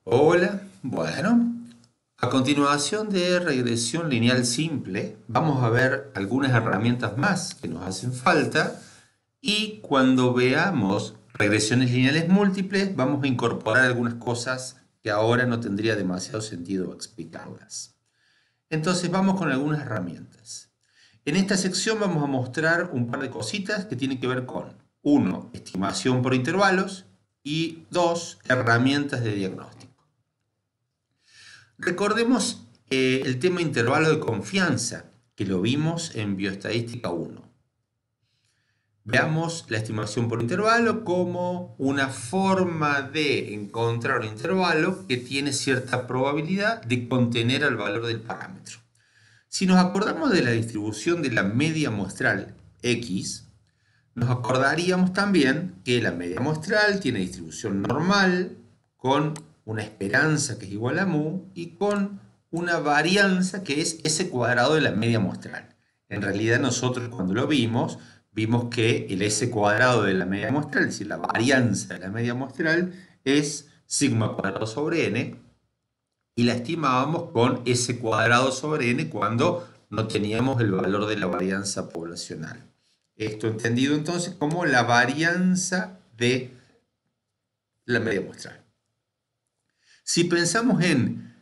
Hola, bueno, a continuación de regresión lineal simple, vamos a ver algunas herramientas más que nos hacen falta y cuando veamos regresiones lineales múltiples vamos a incorporar algunas cosas que ahora no tendría demasiado sentido explicarlas. Entonces vamos con algunas herramientas. En esta sección vamos a mostrar un par de cositas que tienen que ver con, uno, estimación por intervalos y dos, herramientas de diagnóstico. Recordemos el tema intervalo de confianza, que lo vimos en Bioestadística 1. Veamos la estimación por intervalo como una forma de encontrar un intervalo que tiene cierta probabilidad de contener al valor del parámetro. Si nos acordamos de la distribución de la media muestral X, nos acordaríamos también que la media muestral tiene distribución normal con una esperanza que es igual a mu y con una varianza que es S cuadrado de la media muestral. En realidad nosotros cuando lo vimos que el S cuadrado de la media muestral, es decir, la varianza de la media muestral es sigma cuadrado sobre n y la estimábamos con S cuadrado sobre n cuando no teníamos el valor de la varianza poblacional. Esto entendido entonces como la varianza de la media muestral. Si pensamos en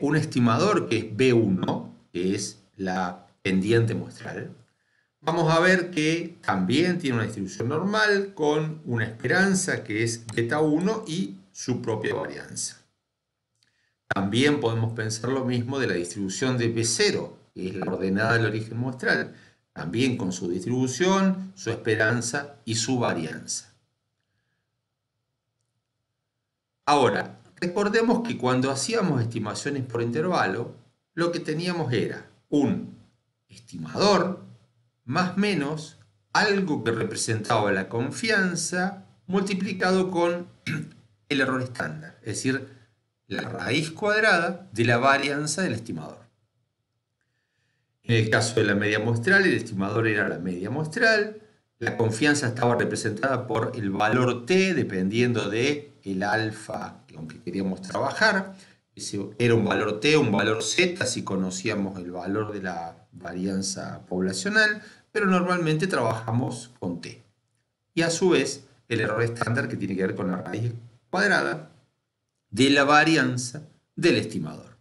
un estimador que es B1, que es la pendiente muestral, vamos a ver que también tiene una distribución normal con una esperanza que es beta 1 y su propia varianza. También podemos pensar lo mismo de la distribución de B0, que es la ordenada del origen muestral, también con su distribución, su esperanza y su varianza. Ahora, recordemos que cuando hacíamos estimaciones por intervalo, lo que teníamos era un estimador más menos algo que representaba la confianza multiplicado con el error estándar, es decir, la raíz cuadrada de la varianza del estimador. En el caso de la media muestral, el estimador era la media muestral, la confianza estaba representada por el valor t dependiendo de el alfa con que queríamos trabajar. Ese era un valor t, un valor z si conocíamos el valor de la varianza poblacional, pero normalmente trabajamos con t. Y a su vez el error estándar que tiene que ver con la raíz cuadrada de la varianza del estimador.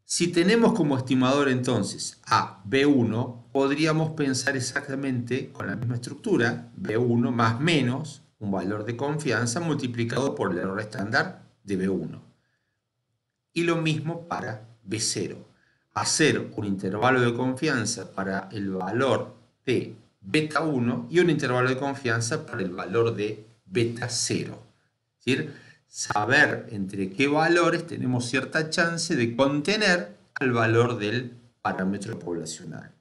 Si tenemos como estimador entonces a B1, podríamos pensar exactamente con la misma estructura, B1 más menos un valor de confianza multiplicado por el error estándar de B1. Y lo mismo para B0. Hacer un intervalo de confianza para el valor de beta 1 y un intervalo de confianza para el valor de beta 0. Es decir, saber entre qué valores tenemos cierta chance de contener al valor del parámetro poblacional.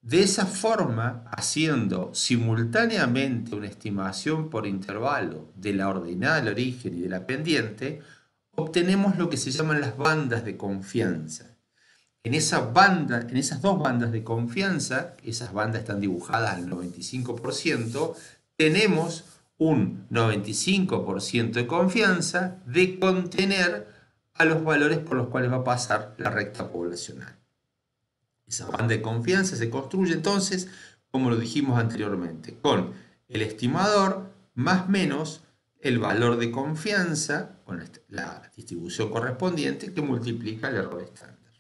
De esa forma, haciendo simultáneamente una estimación por intervalo de la ordenada del origen y de la pendiente, obtenemos lo que se llaman las bandas de confianza. En esas dos bandas de confianza, esas bandas están dibujadas al 95%, tenemos un 95% de confianza de contener a los valores por los cuales va a pasar la recta poblacional. Esa banda de confianza se construye entonces, como lo dijimos anteriormente, con el estimador más menos el valor de confianza, con la distribución correspondiente, que multiplica el error estándar.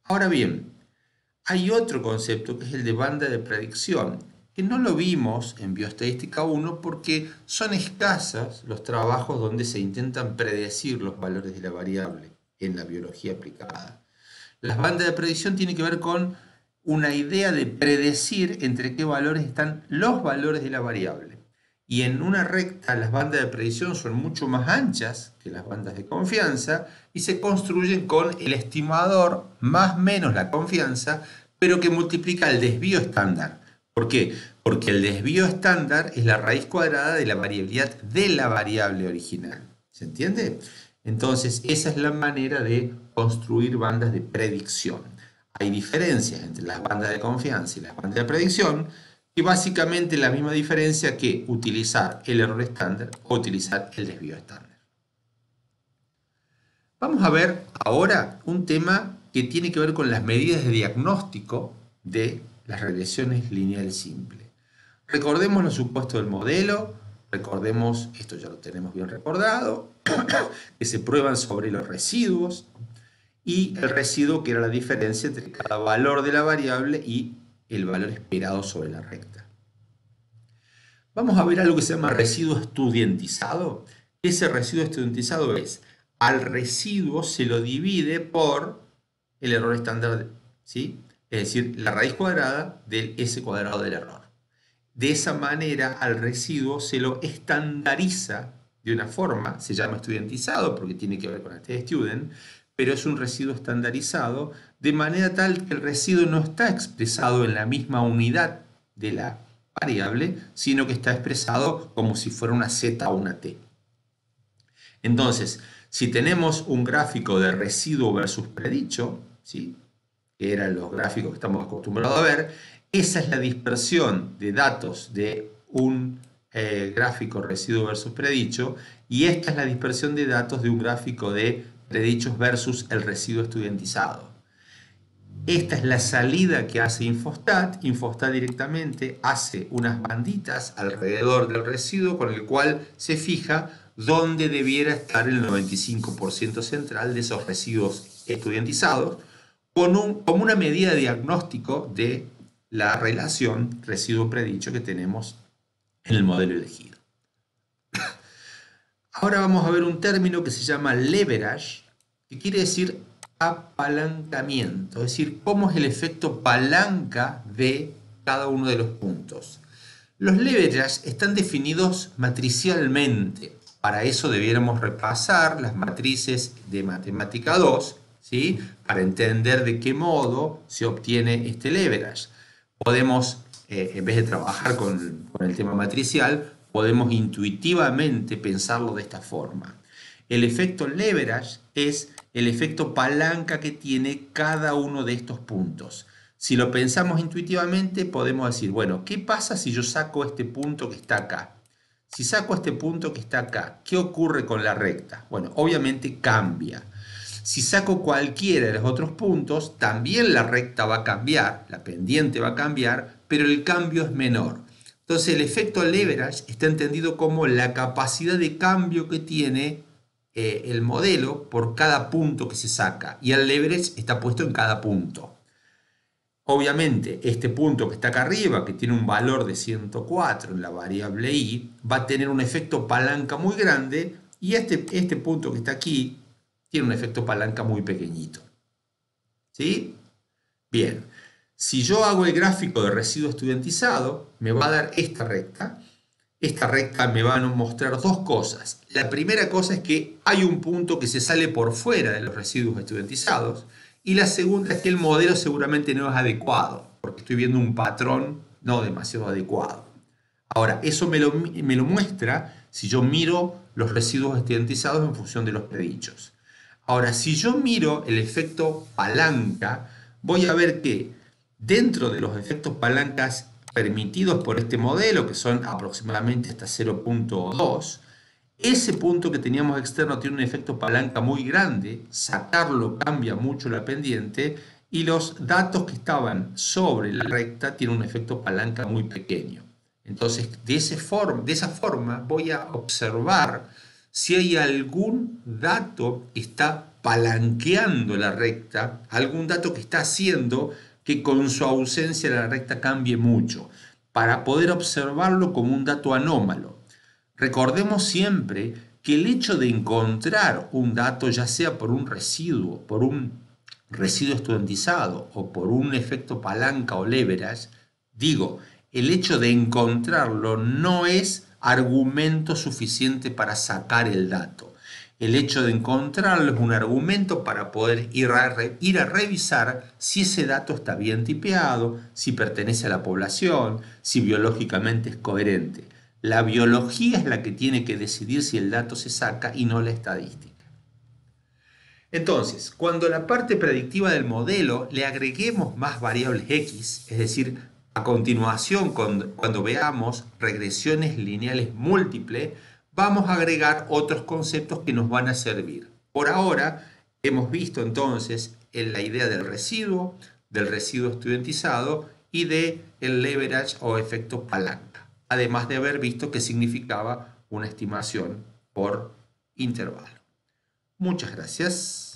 Ahora bien, hay otro concepto que es el de banda de predicción, que no lo vimos en Bioestadística 1 porque son escasos los trabajos donde se intentan predecir los valores de la variable en la biología aplicada. Las bandas de predicción tienen que ver con una idea de predecir entre qué valores están los valores de la variable. Y en una recta las bandas de predicción son mucho más anchas que las bandas de confianza y se construyen con el estimador más menos la confianza, pero que multiplica el desvío estándar. ¿Por qué? Porque el desvío estándar es la raíz cuadrada de la variabilidad de la variable original. ¿Se entiende? Entonces, esa es la manera de construir bandas de predicción. Hay diferencias entre las bandas de confianza y las bandas de predicción, que básicamente es la misma diferencia que utilizar el error estándar o utilizar el desvío estándar. Vamos a ver ahora un tema que tiene que ver con las medidas de diagnóstico de las regresiones lineales simples. Recordemos los supuestos del modelo, recordemos, esto ya lo tenemos bien recordado, que se prueban sobre los residuos y el residuo que era la diferencia entre cada valor de la variable y el valor esperado sobre la recta. Vamos a ver algo que se llama residuo estudiantizado. Ese residuo estudiantizado es, al residuo se lo divide por el error estándar, ¿sí? Es decir, la raíz cuadrada del S cuadrado del error. De esa manera al residuo se lo estandariza de una forma, se llama estudiantizado porque tiene que ver con este student, pero es un residuo estandarizado de manera tal que el residuo no está expresado en la misma unidad de la variable, sino que está expresado como si fuera una Z o una T. Entonces, si tenemos un gráfico de residuo versus predicho, ¿sí?, que eran los gráficos que estamos acostumbrados a ver, esa es la dispersión de datos de un gráfico residuo versus predicho, y esta es la dispersión de datos de un gráfico de predichos versus el residuo estudiantizado. Esta es la salida que hace Infostat. Infostat directamente hace unas banditas alrededor del residuo con el cual se fija dónde debiera estar el 95% central de esos residuos estudiantizados, como una medida de diagnóstico de la relación residuo-predicho que tenemos en el modelo elegido. Ahora vamos a ver un término que se llama leverage, que quiere decir apalancamiento, es decir, cómo es el efecto palanca de cada uno de los puntos. Los leverages están definidos matricialmente. Para eso debiéramos repasar las matrices de matemática 2, ¿sí?, para entender de qué modo se obtiene este leverage. Podemos, en vez de trabajar con el tema matricial, podemos intuitivamente pensarlo de esta forma. El efecto leverage es el efecto palanca que tiene cada uno de estos puntos. Si lo pensamos intuitivamente, podemos decir, bueno, ¿qué pasa si yo saco este punto que está acá? Si saco este punto que está acá, ¿qué ocurre con la recta? Bueno, obviamente cambia. Si saco cualquiera de los otros puntos, también la recta va a cambiar, la pendiente va a cambiar, pero el cambio es menor. Entonces el efecto leverage está entendido como la capacidad de cambio que tiene el modelo por cada punto que se saca, y el leverage está puesto en cada punto. Obviamente este punto que está acá arriba, que tiene un valor de 104 en la variable i, va a tener un efecto palanca muy grande, y este punto que está aquí tiene un efecto palanca muy pequeñito. ¿Sí? Bien, si yo hago el gráfico de residuo estudiantizado, me va a dar esta recta. Esta recta me va a mostrar dos cosas. La primera cosa es que hay un punto que se sale por fuera de los residuos estudiantizados, y la segunda es que el modelo seguramente no es adecuado, porque estoy viendo un patrón no demasiado adecuado. Ahora, eso me lo muestra si yo miro los residuos estudiantizados en función de los predichos. Ahora, si yo miro el efecto palanca, voy a ver que dentro de los efectos palancas permitidos por este modelo, que son aproximadamente hasta 0.2, ese punto que teníamos externo tiene un efecto palanca muy grande, sacarlo cambia mucho la pendiente, y los datos que estaban sobre la recta tienen un efecto palanca muy pequeño. Entonces, de esa forma voy a observar si hay algún dato que está palanqueando la recta, algún dato que está haciendo que con su ausencia la recta cambie mucho, para poder observarlo como un dato anómalo. Recordemos siempre que el hecho de encontrar un dato, ya sea por un residuo estudiantizado o por un efecto palanca o leverage, el hecho de encontrarlo no es argumento suficiente para sacar el dato. El hecho de encontrarlo es un argumento para poder ir a revisar si ese dato está bien tipeado, si pertenece a la población, si biológicamente es coherente. La biología es la que tiene que decidir si el dato se saca y no la estadística. Entonces, cuando a la parte predictiva del modelo le agreguemos más variables X, es decir, a continuación, cuando veamos regresiones lineales múltiples, vamos a agregar otros conceptos que nos van a servir. Por ahora, Hemos visto entonces en la idea del residuo estudiantizado y de el leverage o efecto palanca, además de haber visto que significaba una estimación por intervalo. Muchas gracias.